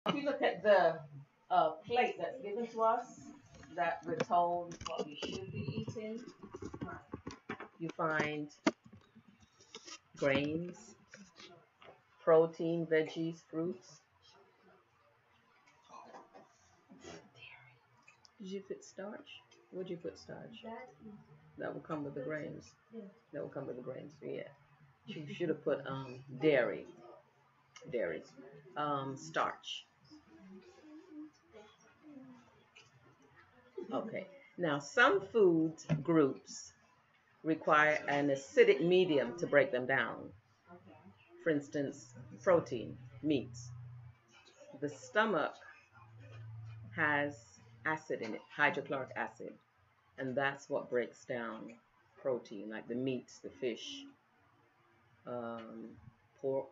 If you look at the plate that's given to us, that we're told what we should be eating, you find grains, protein, veggies, fruits. Did you put starch? Would you put starch? That will come with the grains. That will come with the grains. Yeah. You should have put dairy. Dairy. Starch. Okay. Now, some food groups require an acidic medium to break them down. For instance, protein, meats. The stomach has acid in it, hydrochloric acid, and that's what breaks down protein, like the meats, the fish, pork,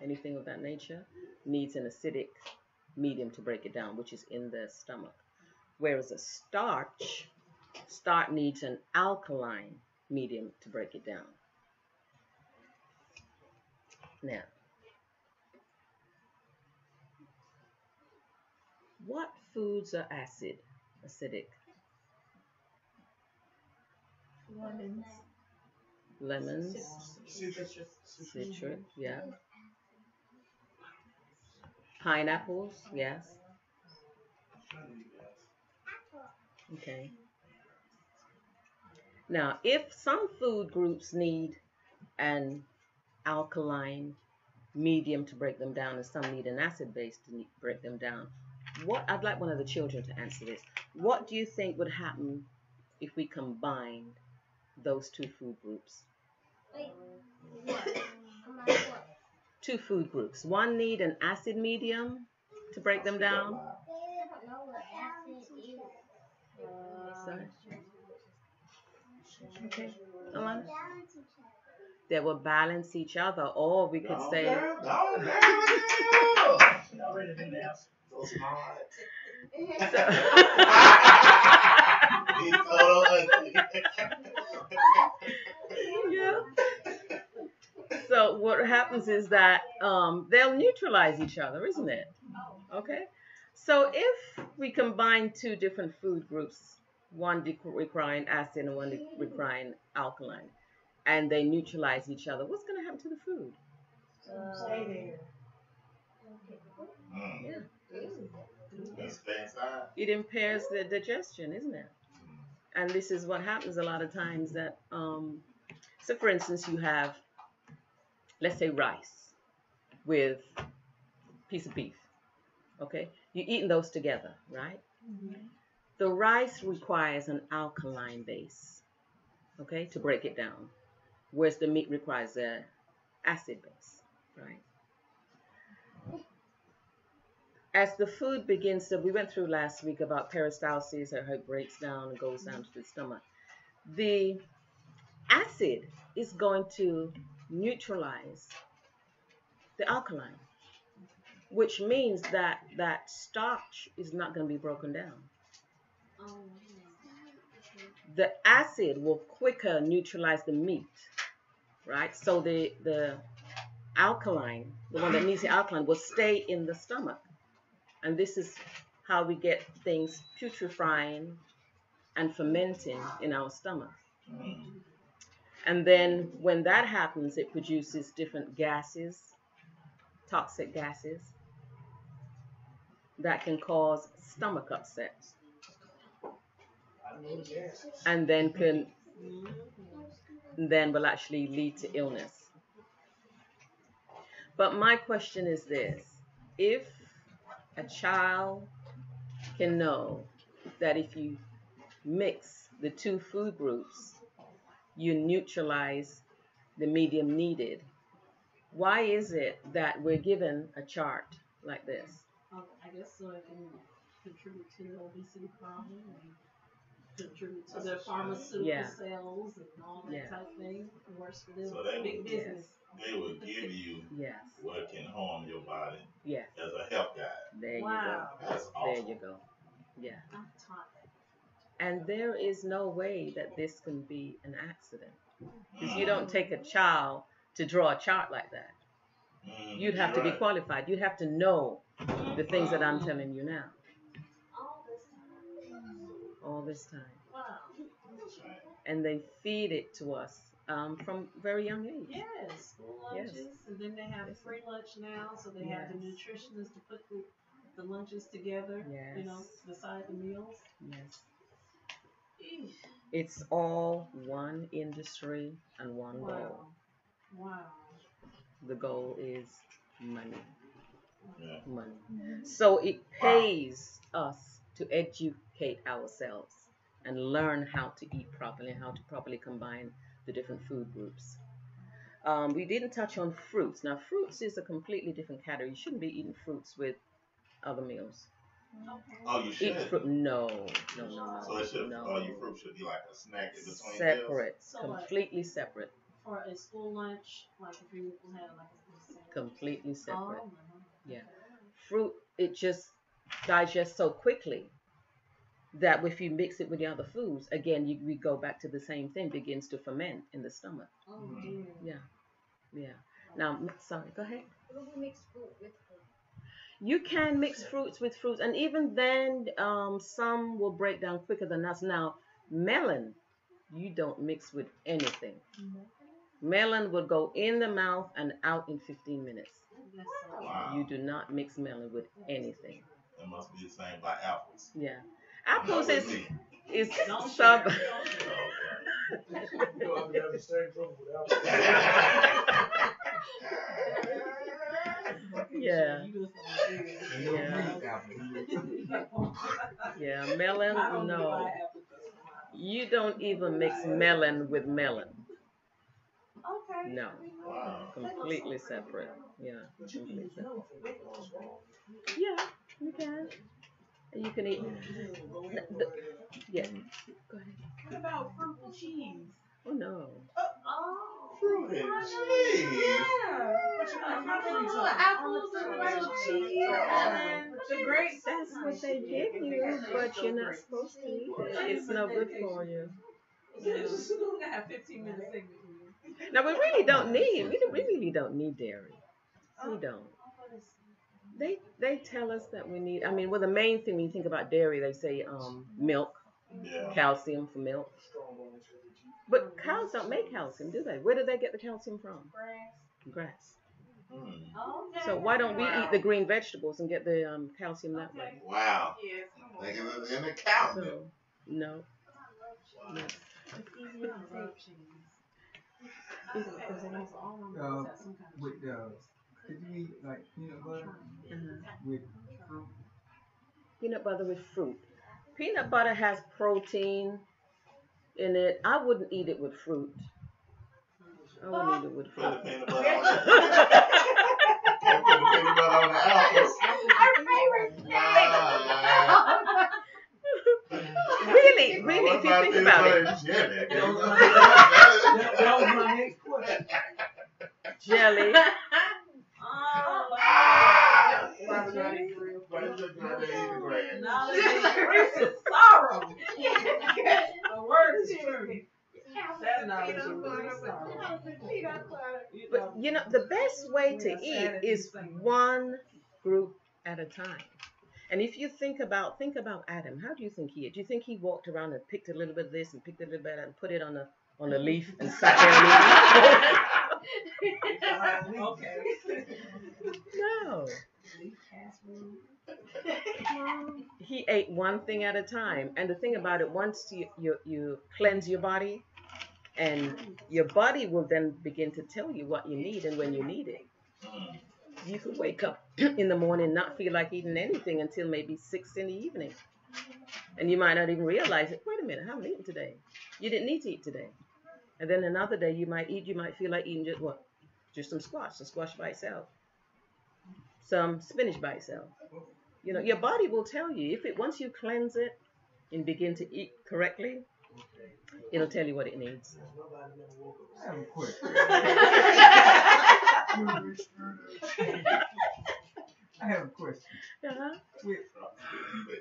anything of that nature needs an acidic medium to break it down, which is in the stomach. Whereas a starch needs an alkaline medium to break it down. Now, what foods are acidic? Lemons, citric, yeah. Pineapples, yes. Okay. Now, if some food groups need an alkaline medium to break them down and some need an acid base to break them down, I'd like one of the children to answer this. What do you think would happen if we combined those two food groups? Wait, what? Two food groups. One need an acid medium to break them down. Sorry. Okay. Alana? They will balance each other, or we could say. So smart. Yeah. So what happens is that they'll neutralize each other, isn't it? Okay. So if we combine two different food groups, one requiring acid and one requiring alkaline, and they neutralize each other, what's going to happen to the food? Stay there. Yeah. It impairs the digestion, isn't it? And this is what happens a lot of times that, so for instance, you have, let's say, rice with a piece of beef, okay? You're eating those together, right? Mm-hmm. The rice requires an alkaline base, okay, to break it down, whereas the meat requires an acid base, right? As the food begins to, we went through last week about peristalsis, how it breaks down and goes down to the stomach. The acid is going to neutralize the alkaline, which means that that starch is not going to be broken down. The acid will quicker neutralize the meat, right? So the alkaline, the one that needs the alkaline, will stay in the stomach. And this is how we get things putrefying and fermenting in our stomach. And then when that happens, it produces different gases, toxic gases, that can cause stomach upsets. And then will actually lead to illness. But my question is this: if a child can know that if you mix the two food groups, you neutralize the medium needed, why is it that we're given a chart like this? I guess so it can contribute to the obesity problem and contribute to their pharmaceutical sales and all that type of thing. Worse for them. So they big business. They will give you what can harm your body as a health guide. There you go. That's awesome. There you go. Yeah. And there is no way that this can be an accident. Because you don't take a child to draw a chart like that. You'd have to be qualified. You'd have to know the things that I'm telling you now. All this time. Wow. And they feed it to us from very young age. Yes, school lunches, and then they have free lunch now, so they have the nutritionists to put the lunches together, you know, beside the meals. Yes. It's all one industry and one goal. Wow. The goal is money. Money. So it pays us to educate ourselves and learn how to eat properly and how to properly combine the different food groups. We didn't touch on fruits. Now, fruits is a completely different category. You shouldn't be eating fruits with other meals. Oh, you should? Eat fruit? No. So it should, all your fruit should be like a snack in between separate. meals? Completely separate. For a school lunch, like if you had like a completely separate. Oh, yeah. Fruit, it just digests so quickly that if you mix it with the other foods, again, we go back to the same thing, begins to ferment in the stomach. Oh, dear. Yeah. Now, sorry, go ahead. What if we mix fruit with fruit? You can mix fruits with fruits, and even then, some will break down quicker than us. Now, melon, you don't mix with anything. Melon will go in the mouth and out in 15 minutes. Wow. You do not mix melon with anything. It must be the same by apples. Yeah. Apples is You sub. know, I've been having the same trouble with apples. Yeah. Yeah, melon, no. You don't even mix melon with melon. Okay. No. Wow. Completely separate. Yeah. But you can use melon for weight loss, right? Yeah, you can. And you can eat. Yeah. Go ahead. What about fruit and cheese? Oh no. Fruit and cheese. Yeah. Apples and grilled cheese and the grapes. That's what they give you, but you're not supposed to eat it. It's no good for you. We're gonna have 15-minute segment. Now we really don't need. We really don't need dairy. We don't. They tell us that we need. I mean, well, the main thing when you think about dairy, they say milk, calcium for milk. But cows don't make calcium, do they? Where do they get the calcium from? Grass. So why don't we eat the green vegetables and get the calcium that way? Wow. Like in the cow. So, no. Could you eat like peanut butter with fruit? Peanut butter with fruit. Peanut butter has protein in it. I wouldn't eat it with fruit. I wouldn't eat it with fruit. Peanut butter on the apples. Our favorite Really, if you think about it. That was my next question. Jelly. Knowledge increases sorrow. The word is true. That knowledge increases sorrow. But you know, the best way to eat is one group at a time. And if you think about Adam, how do you think he ate? Do you think he walked around and picked a little bit of this and picked a little bit of that and put it on a leaf and sat there and ate? Okay. No. He ate one thing at a time. And the thing about it, once you cleanse your body, and your body will then begin to tell you what you need and when you need it. You could wake up in the morning and not feel like eating anything until maybe 6 in the evening. And you might not even realize it. Wait a minute, I haven't eaten today. You didn't need to eat today. And then another day you might feel like eating just what? Just some squash by itself. Some spinach by itself. You know, your body will tell you. Once you cleanse it and begin to eat correctly, it'll tell you what it needs. I have a question. I have a question.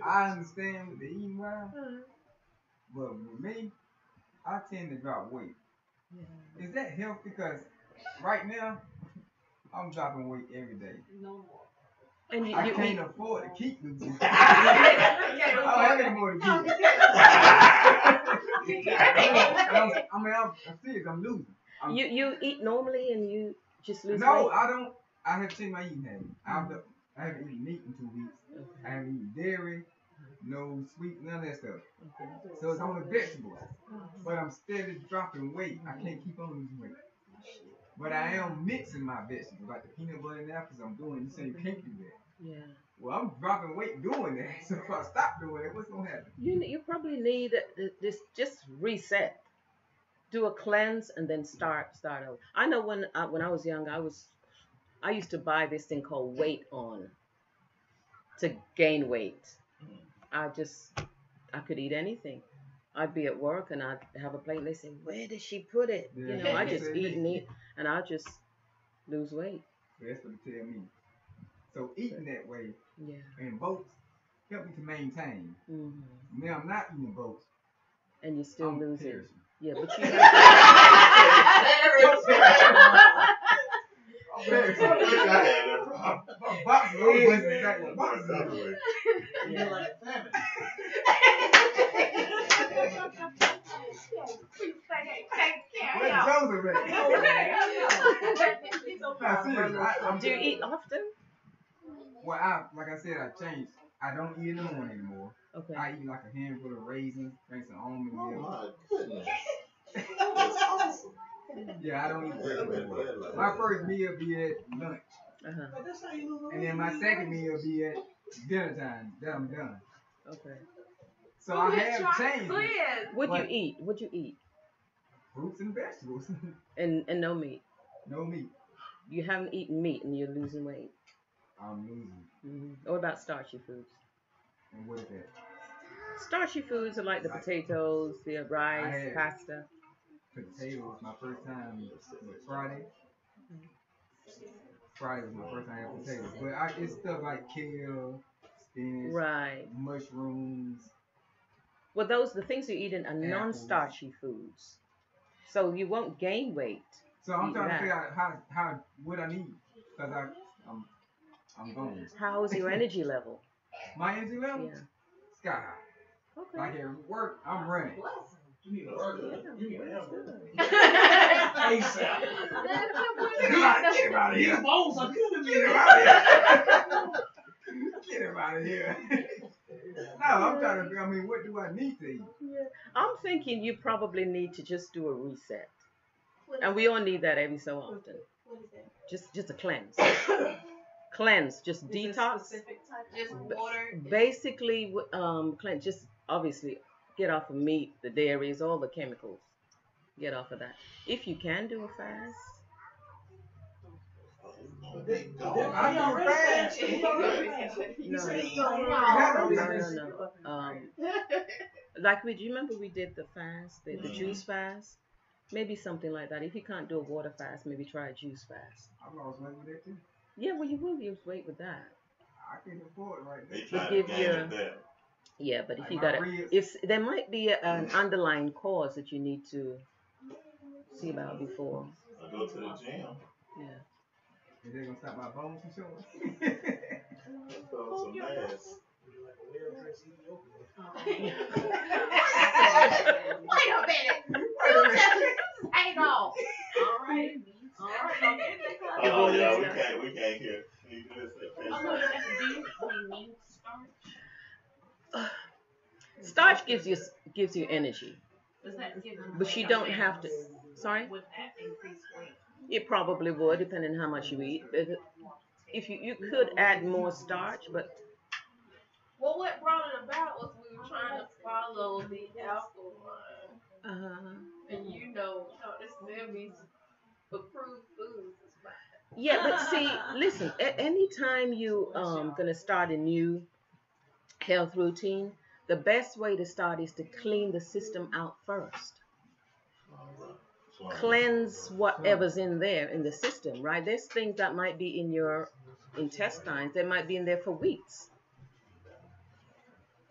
I understand with the eating well, but with me, I tend to drop weight. Is that healthy? Because right now, I'm dropping weight every day. No more. And you I can't eat. afford to keep losing. I don't have any more to keep. I'm serious. I'm losing. You eat normally and you just lose No, weight? I don't. I have changed my eating habit. I haven't eaten meat in 2 weeks. I haven't eaten dairy, no sweet, none of that stuff. So it's only vegetables. But I'm steadily dropping weight. I can't keep on losing weight. But I am mixing my vegetables, like the peanut butter and apples I'm doing. You say you can't do that. Yeah. Well, I'm dropping weight doing that. So if I stop doing it, what's gonna happen? You probably need this just reset. Do a cleanse and then start over. I know when I was young, I used to buy this thing called Weight On to gain weight. I could eat anything. I'd be at work and I'd have a plate and they say, where did she put it? Yeah. I just eat and eat and I'll just lose weight. That's what they tell me. So eating that way Yeah. and boats help me to maintain. Mm-hmm. Now I'm not eating boats. And you still I'm losing. perishing. Yeah, but you You're like famine. do you eat often? Well, like I said, I changed. I don't eat in the morning anymore. Okay. I eat like a handful of raisins, drink some almond Oh milk. my goodness. That's awesome. Yeah, I don't eat breakfast anymore. My first meal be at lunch. But that's how you lose weight. And then my second meal be at dinner time. Then I'm done. Okay. So I have changed it. What'd you eat? Fruits and vegetables. And no meat. No meat. You haven't eaten meat and you're losing weight. I'm losing. Mm-hmm. What about starchy foods? And what is that? Starchy foods are like the potatoes, the rice, pasta. Potatoes. My first time was Friday. Friday was my first time having potatoes. But it's stuff like kale, spinach, Right. mushrooms. Well, the things you're eating are non-starchy foods. So you won't gain weight. So I'm trying to figure out how what I need. Because I'm going. How's your energy level? My energy level? Yeah. Sky high. Okay. Like at work, I'm running. You need a burger. You need a hamburger. Good. ASAP. Get him out of here. These bones are killing me. Get him out of here. Get him out of here. No, I'm trying to figure, I mean, what do I need to eat? Yeah. I'm thinking you probably need to just do a reset. And we all need that every so often. What is that? Just a cleanse. Cleanse, just detox. Just water. Basically, cleanse. Just obviously get off of meat, the dairies, all the chemicals. Get off of that. If you can do a fast. I already fast. He already fast. He No. said he already No. Like do you remember we did the fast, the juice fast? Maybe something like that. If you can't do a water fast, maybe try a juice fast. I've lost weight with that too. Yeah, well, you will lose weight with that. I can't afford it right now. They try Give to gain you- it back. Yeah, but if Like you my got ribs. if there might be an underlying cause that you need to see about before. I go to the gym. Yeah. Is they gonna stop my bones from showing? Throw some ass. Wait a minute. You just ain't all. All right. Don't get that Oh will yeah, mix we can't hear. You just said I'm that. gonna do you need starch? Starch gives you energy, Does that give them but you don't have to. Sorry, Would that increase weight? it probably would, depending on how much you eat. If you could add more starch, but Well, what brought it about was we were trying to follow the alkaline. And you know, there's still be approved foods. yeah, but see, listen. Anytime you gonna start a new health routine, the best way to start is to clean the system out first. Cleanse whatever's in there in the system, right? There's things that might be in your intestines that might be in there for weeks.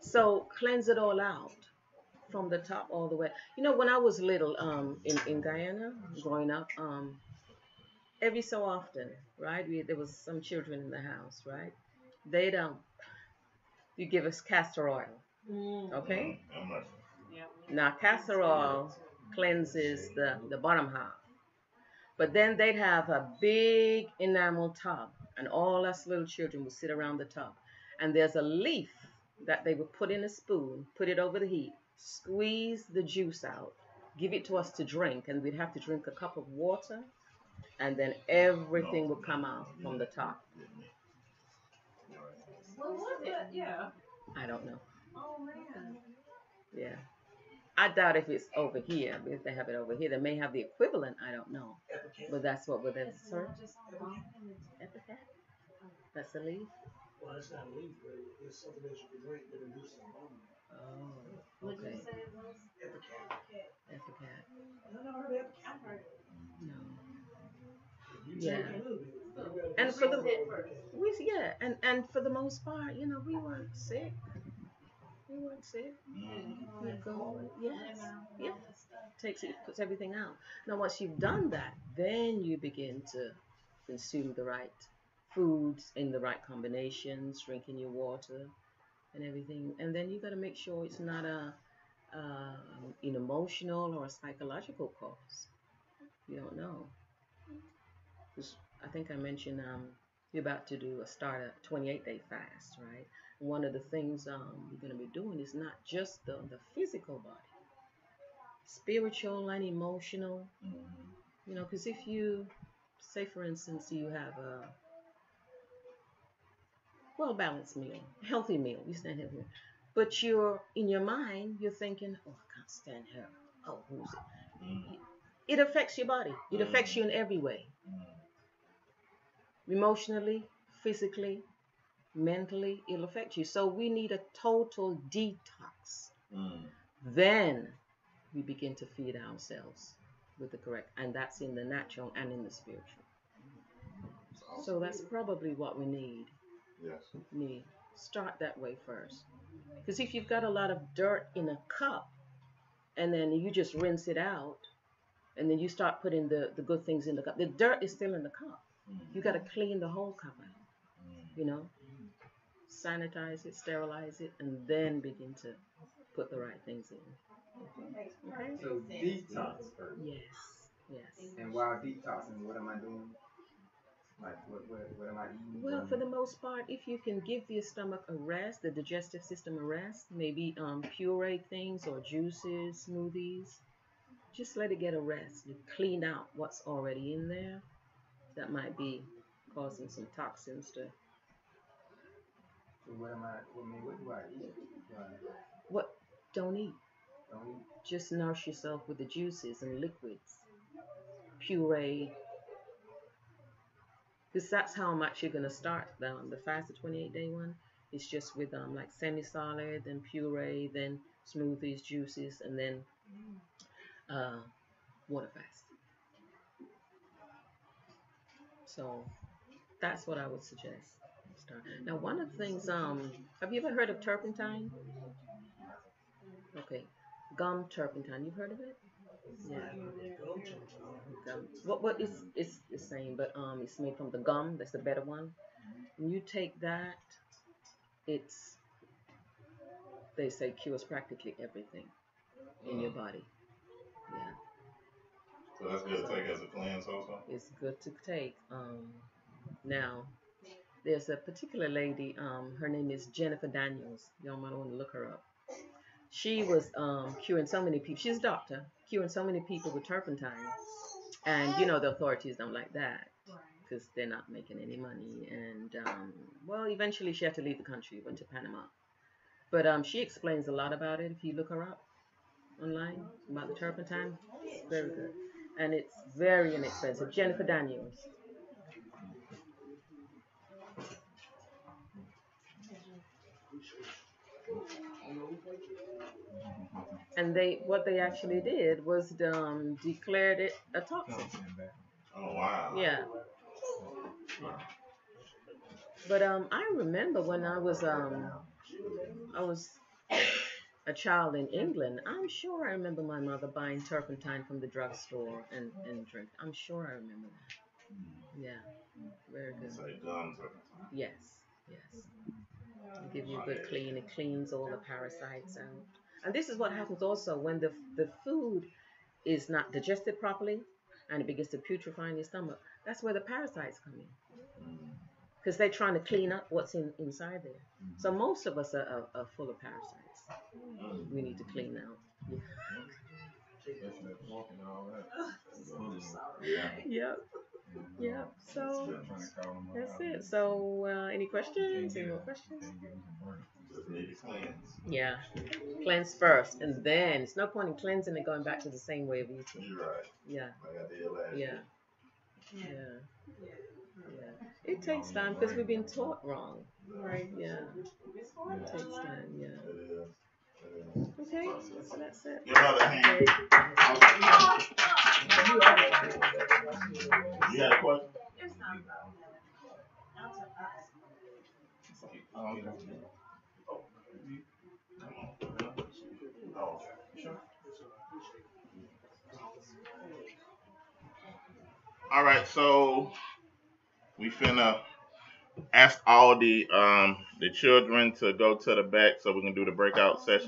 So cleanse it all out from the top all the way. You know, when I was little, in Guyana, growing up, every so often, right? There was some children in the house, right? They don't. You give us castor oil, okay? Now castor oil cleanses the bottom half, but then they'd have a big enamel tub, and all us little children would sit around the tub, and there's a leaf that they would put in a spoon, put it over the heat, squeeze the juice out, give it to us to drink, and we'd have to drink a cup of water, and then everything would come out from the top. What was it? Yeah. I don't know. Oh man. Yeah. I doubt if it's over here. If they have it over here, they may have the equivalent. I don't know. But that's what would have served. Epicat? That's a leaf? Well, it's not a leaf, but it's something that you can drink that induces pneumonia. Oh, What did okay. you say it was? Epicat. Epicat. I never heard of Epicat. I've heard it. No. You Yeah. take a little bit. And for the and for the most part, we weren't sick. We weren't sick. We go, yes, yeah. Puts everything out. Now, once you've done that, then you begin to consume the right foods in the right combinations, drinking your water and everything. And then you got to make sure it's not an emotional or a psychological cause. You don't know. 'Cause I think I mentioned you're about to start a 28-day fast, right? One of the things you're going to be doing is not just the physical body, spiritual and emotional. Because if you, say for instance, you have a well-balanced meal, healthy meal, you stand healthy, but you're in your mind, you're thinking, oh, I can't stand her. Oh, who's it? It affects your body. It affects you in every way. Emotionally, physically, mentally, it'll affect you. So we need a total detox. Then we begin to feed ourselves with the correct, and that's in the natural and in the spiritual. So that's probably what we need. Yes. Start that way first. Because if you've got a lot of dirt in a cup, and then you just rinse it out, and then you start putting the good things in the cup, the dirt is still in the cup. You got to clean the whole cup out, sanitize it, sterilize it, and then begin to put the right things in. Okay. So detox first. Yes. And while detoxing, what am I doing? Like, what am I eating? Well, for the most part, if you can give your stomach a rest, the digestive system a rest, maybe puree things or juices, smoothies, just let it get a rest. You clean out what's already in there that might be causing some toxins to. So what do I eat? What? Don't eat. Don't eat. Just nourish yourself with the juices and liquids, puree. Because that's how much you're gonna start the fast, the 28-day one. It's just with like semi-solid, then puree, then smoothies, juices, and then water fast. So that's what I would suggest. Now, one of the things, have you ever heard of turpentine? Okay, gum turpentine. You've heard of it? Yeah. Gum. What is it's the same, but it's made from the gum. That's the better one. When you take that, they say cures practically everything in your body. Yeah. So that's good to take as a cleanse also? It's good to take. Now, there's a particular lady, her name is Jennifer Daniels. Y'all might want to look her up. She was curing so many people. She's a doctor, curing so many people with turpentine. And, the authorities don't like that because they're not making any money. And, eventually she had to leave the country, went to Panama. But she explains a lot about it if you look her up online, about the turpentine. It's very good. And it's very inexpensive. Jennifer Daniels. And what they actually did was declared it a toxin. Oh wow. Yeah. But I remember when I was a child in England. I'm sure I remember my mother buying turpentine from the drugstore and drink. I'm sure I remember that. Yeah. Very good. It's like gums. Yes. Yes. It'll give you a good clean. It cleans all the parasites out. And this is what happens also when the food is not digested properly and it begins to putrefy in your stomach. That's where the parasites come in. Because they're trying to clean up what's inside there. So most of us are full of parasites. We need to clean out. Yep. Yep. So that's it. So any questions? Any more questions? Just need to cleanse. Yeah. Cleanse first, and then it's no point in cleansing and going back to the same way of eating. You're right. Yeah. Like I did last year. Yeah. It takes time because we've been taught wrong. Right. Yeah. It takes time. Yeah. It is. Okay. So that's it. Your other hand. You got a question? All right, so we finna ask all the children to go to the back so we can do the breakout session.